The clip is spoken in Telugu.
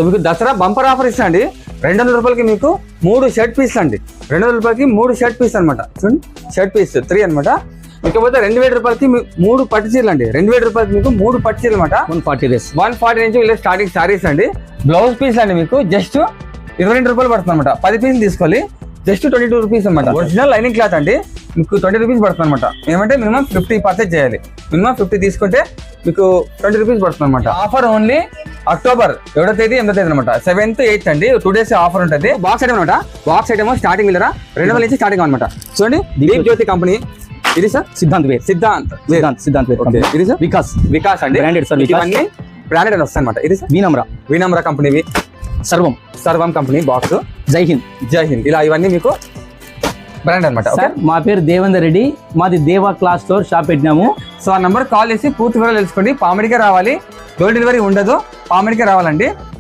సో మీకు దసరా బంపర్ ఆఫర్ ఇస్తా అండి. 200 రూపాయలకి మీకు 3 షర్ట్ పీస్ అండి. 200 రూపాయలకి 3 షర్ట్ పీస్ అనమాట. చూడండి, షర్ట్ పీస్ 3 అనమాట. ఇకపోతే 2000 రూపాయలకి 3 పట్టు చీరలు అండి. 2000 రూపాయలకి మీకు 3 పట్టు చీరలు అనమాట. 140 నుంచి వీళ్ళ స్టార్టింగ్ సారీస్ అండి. బ్లౌజ్ పీస్ అండి మీకు జస్ట్ 22 రూపాయలు పడుతుంది అనమాట. 10 పీసులు తీసుకోవాలి, జస్ట్ 22 రూపీస్ అనమాట. ఒరిజినల్ లైనింగ్ క్లాత్ అండి, మీకు 20 రూపీస్ పడుతుంది అనమాట. ఏమంటే మినిమం 50 పర్చేజ్ చేయాలి. మినిమం 50 తీసుకుంటే మీకు 20 రూపీస్ పడుతుంది అనమాట. ఆఫర్ ఓన్లీ అక్టోబర్ 7వ తేదీ 8వ తేదీ అనమాట. 7th 8th అండి, 2 days ఆఫర్ ఉంటుంది. బాక్స్ ఐటమ్ అనమాట. బాక్స్ ఐటమ్ స్టార్టింగ్ వీళ్ళ 2000 నుంచి స్టార్టింగ్ అనమాట. చూడండి, దీప్ జ్యోతి కంపెనీ. ఇది సార్ సిద్ధాంత్ వేర్. ఇది సార్ వికాస్ అండి, బ్రాండెడ్ సార్. ఇవన్నీ బ్రాండెడ్ అని వస్తాయి అనమాట. ఇది సార్ వినమ్ర కంపెనీవి. సర్వం కంపెనీ బాక్స్. జై హింద్ ఇలా ఇవన్నీ మీకు బ్రాండ్ అనమాట. మా పేరు దేవేందర్ రెడ్డి, మాది దేవా క్లాస్ స్టోర్ షాప్ పెట్టినాము. సో ఆ నంబర్ కాల్ చేసి పూర్తి వివరాలు తెలుసుకోండి. పామిడికే రావాలి, డోర్ డెలివరీ ఉండదు, పామిడికే రావాలండి.